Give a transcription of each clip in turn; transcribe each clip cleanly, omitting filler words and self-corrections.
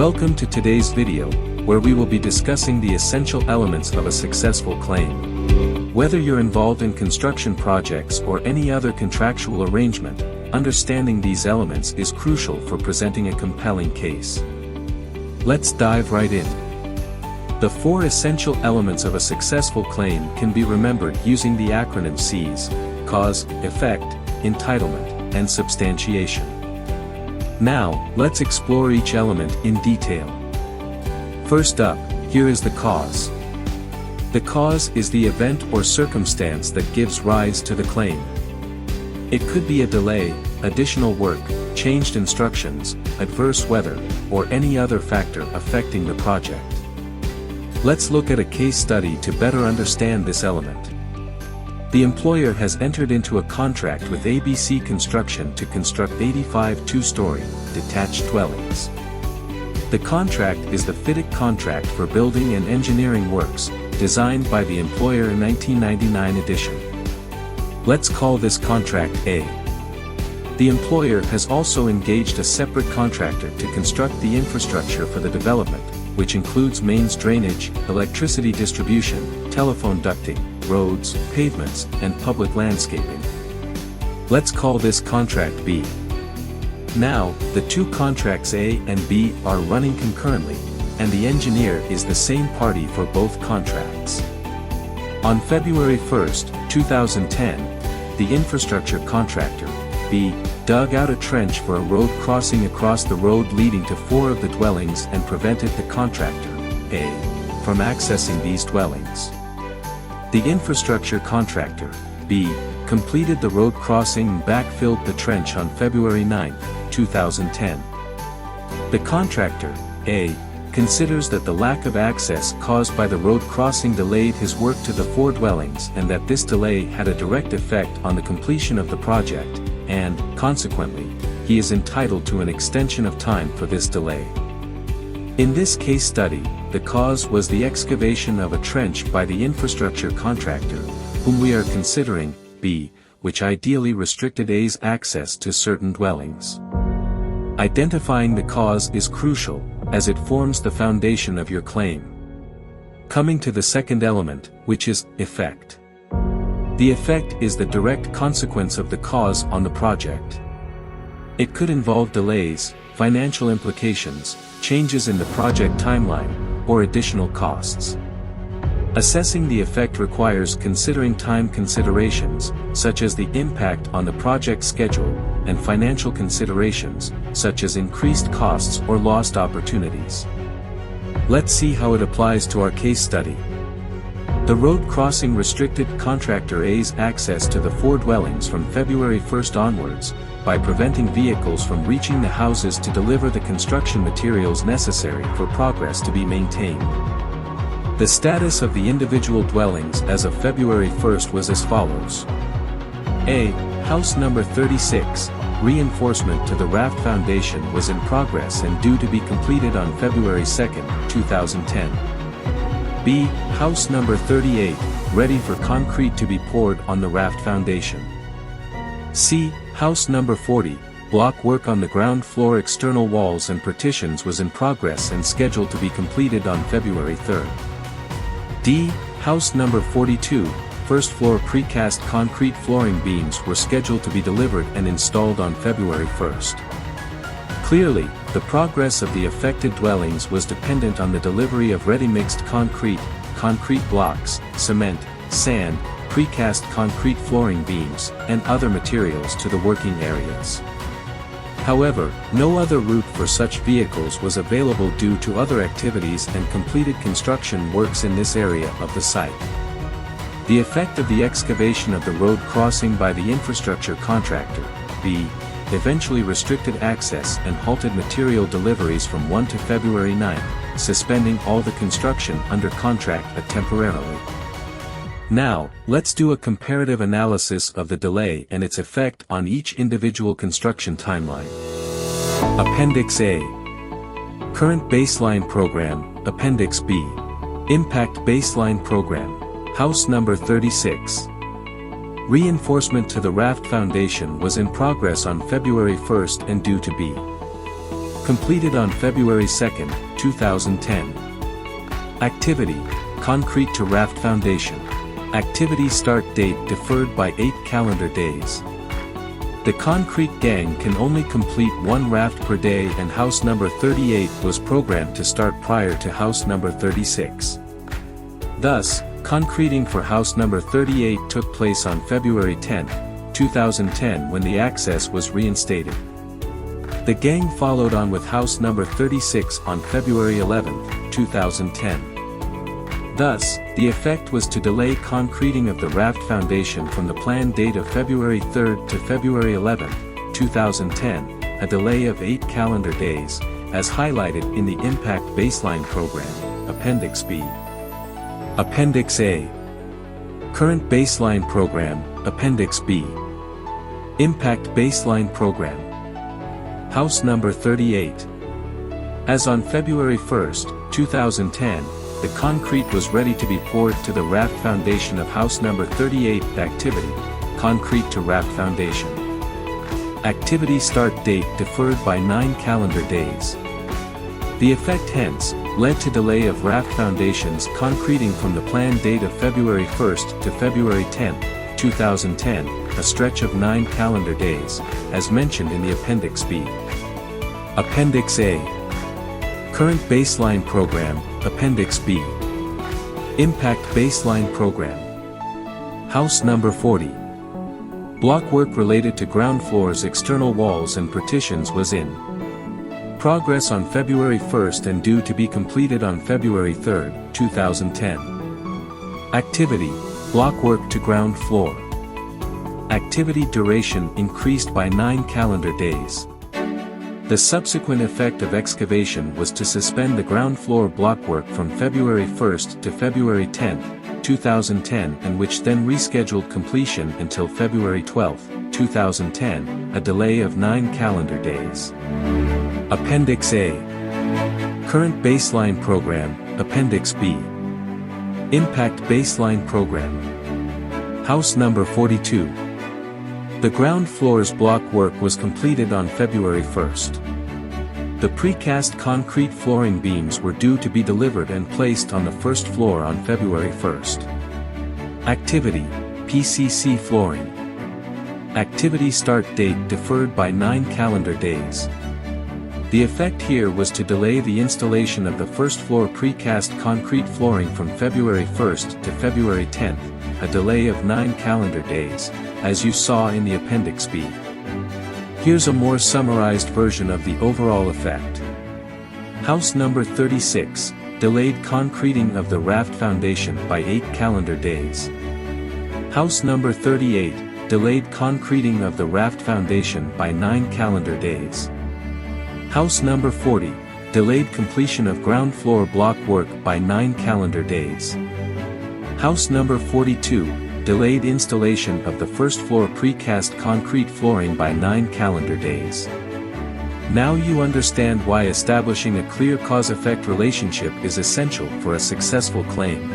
Welcome to today's video, where we will be discussing the essential elements of a successful claim. Whether you're involved in construction projects or any other contractual arrangement, understanding these elements is crucial for presenting a compelling case. Let's dive right in. The 4 essential elements of a successful claim can be remembered using the acronym CEES: cause, effect, entitlement, and substantiation. Now, let's explore each element in detail. First up, here is the cause. The cause is the event or circumstance that gives rise to the claim. It could be a delay, additional work, changed instructions, adverse weather, or any other factor affecting the project. Let's look at a case study to better understand this element. The employer has entered into a contract with ABC Construction to construct 85 two-story, detached dwellings. The contract is the FITIC contract for building and engineering works, designed by the employer in 1999 edition. Let's call this contract A. The employer has also engaged a separate contractor to construct the infrastructure for the development, which includes mains drainage, electricity distribution, telephone ducting, roads, pavements, and public landscaping. Let's call this contract B. Now, the 2 contracts A and B are running concurrently, and the engineer is the same party for both contracts. On February 1, 2010, the infrastructure contractor, B, dug out a trench for a road crossing across the road leading to 4 of the dwellings and prevented the contractor, A, from accessing these dwellings. The infrastructure contractor, B, completed the road crossing and backfilled the trench on February 9, 2010. The contractor, A, considers that the lack of access caused by the road crossing delayed his work to the 4 dwellings and that this delay had a direct effect on the completion of the project, and, consequently, he is entitled to an extension of time for this delay. In this case study, the cause was the excavation of a trench by the infrastructure contractor, whom we are considering, B, which ideally restricted A's access to certain dwellings. Identifying the cause is crucial, as it forms the foundation of your claim. Coming to the second element, which is effect. The effect is the direct consequence of the cause on the project. It could involve delays, financial implications, changes in the project timeline, or additional costs. Assessing the effect requires considering time considerations, such as the impact on the project schedule, and financial considerations, such as increased costs or lost opportunities. Let's see how it applies to our case study. The road crossing restricted contractor A's access to the 4 dwellings from February 1 onwards, by preventing vehicles from reaching the houses to deliver the construction materials necessary for progress to be maintained. The status of the individual dwellings as of February 1 was as follows. A. House number 36, reinforcement to the raft foundation was in progress and due to be completed on February 2, 2010. B. House number 38, ready for concrete to be poured on the raft foundation. C. House number 40, block work on the ground floor external walls and partitions was in progress and scheduled to be completed on February 3. D. House number 42, first floor precast concrete flooring beams were scheduled to be delivered and installed on February 1. Clearly, the progress of the affected dwellings was dependent on the delivery of ready-mixed concrete, concrete blocks, cement, sand, precast concrete flooring beams, and other materials to the working areas. However, no other route for such vehicles was available due to other activities and completed construction works in this area of the site. The effect of the excavation of the road crossing by the infrastructure contractor, B, eventually restricted access and halted material deliveries from 1 to February 9, suspending all the construction under contract temporarily. Now, let's do a comparative analysis of the delay and its effect on each individual construction timeline. Appendix A. Current Baseline Program, Appendix B. Impact Baseline Program, House number 36. Reinforcement to the raft foundation was in progress on February 1 and due to be Completed on February 2, 2010. Activity, concrete to raft foundation. Activity start date deferred by 8 calendar days. The concrete gang can only complete one raft per day, and house number 38 was programmed to start prior to house number 36. Thus, concreting for house number 38 took place on February 10, 2010 when the access was reinstated. The gang followed on with house number 36 on February 11, 2010. Thus, the effect was to delay concreting of the raft foundation from the planned date of February 3 to February 11, 2010, a delay of 8 calendar days, as highlighted in the Impact Baseline Program, Appendix B. Appendix A. Current Baseline Program, Appendix B. Impact Baseline Program. House number 38. As on February 1, 2010, the concrete was ready to be poured to the raft foundation of house number 38. Activity, concrete to raft foundation. Activity start date deferred by 9 calendar days. The effect hence led to delay of raft foundations concreting from the planned date of February 1 to February 10, 2010, a stretch of 9 calendar days, as mentioned in the Appendix B. Appendix A. Current Baseline Program, Appendix B. Impact Baseline Program. House number 40. Block work related to ground floors, external walls and partitions was in progress on February 1 and due to be completed on February 3, 2010. Activity, block work to ground floor. Activity duration increased by 9 calendar days. The subsequent effect of excavation was to suspend the ground floor block work from February 1 to February 10, 2010, and which then rescheduled completion until February 12, 2010, a delay of 9 calendar days. Appendix A. Current Baseline Program, Appendix B. Impact Baseline Program. House number 42. The ground floor's block work was completed on February 1. The precast concrete flooring beams were due to be delivered and placed on the first floor on February 1. Activity, PCC flooring. Activity start date deferred by 9 calendar days. The effect here was to delay the installation of the first floor precast concrete flooring from February 1 to February 10, a delay of 9 calendar days, as you saw in the Appendix B. Here's a more summarized version of the overall effect. House number 36, delayed concreting of the raft foundation by 8 calendar days. House number 38, delayed concreting of the raft foundation by 9 calendar days. House number 40, delayed completion of ground floor block work by 9 calendar days. House number 42, delayed installation of the first floor precast concrete flooring by 9 calendar days. Now you understand why establishing a clear cause-effect relationship is essential for a successful claim.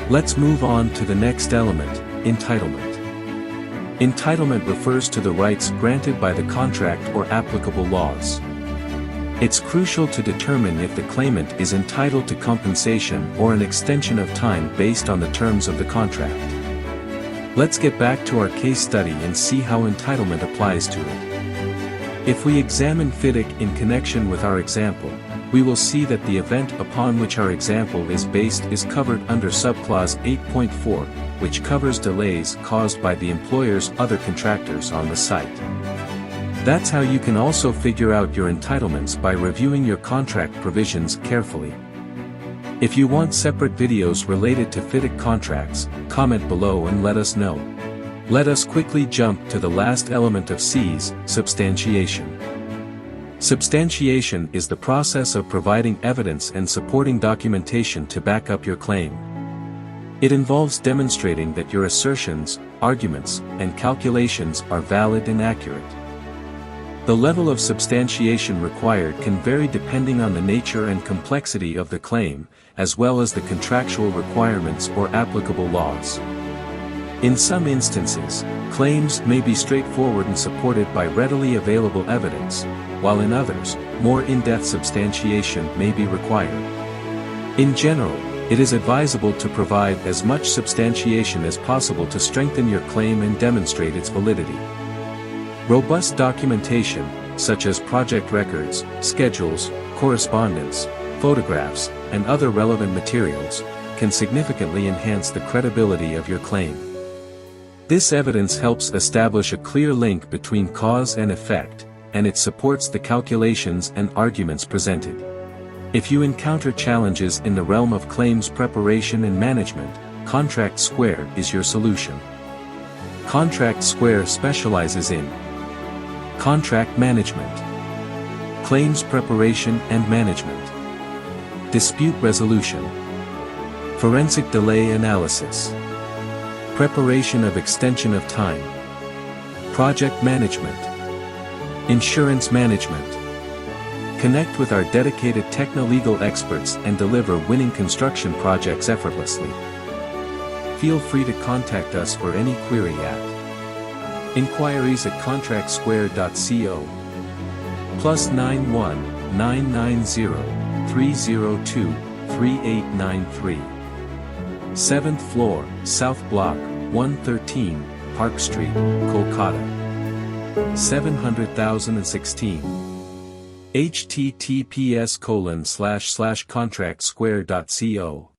Let's move on to the next element, entitlement. Entitlement refers to the rights granted by the contract or applicable laws. It's crucial to determine if the claimant is entitled to compensation or an extension of time based on the terms of the contract. Let's get back to our case study and see how entitlement applies to it. If we examine FIDIC in connection with our example, we will see that the event upon which our example is based is covered under subclause 8.4, which covers delays caused by the employer's other contractors on the site. That's how you can also figure out your entitlements by reviewing your contract provisions carefully. If you want separate videos related to FIDIC contracts, comment below and let us know. Let us quickly jump to the last element of C's, substantiation. Substantiation is the process of providing evidence and supporting documentation to back up your claim. It involves demonstrating that your assertions, arguments, and calculations are valid and accurate. The level of substantiation required can vary depending on the nature and complexity of the claim, as well as the contractual requirements or applicable laws. In some instances, claims may be straightforward and supported by readily available evidence, while in others, more in-depth substantiation may be required. In general, it is advisable to provide as much substantiation as possible to strengthen your claim and demonstrate its validity. Robust documentation, such as project records, schedules, correspondence, photographs, and other relevant materials, can significantly enhance the credibility of your claim. This evidence helps establish a clear link between cause and effect, and it supports the calculations and arguments presented. If you encounter challenges in the realm of claims preparation and management, Contract Square is your solution. Contract Square specializes in contract management, claims preparation and management, dispute resolution, forensic delay analysis, preparation of extension of time, project management, insurance management. Connect with our dedicated techno-legal experts and deliver winning construction projects effortlessly. Feel free to contact us for any query at enquiries at contractsquare.co +91 990 302 3893. 7th floor, South Block, 113, Park Street, Kolkata. 700,016. https://contractsquare.co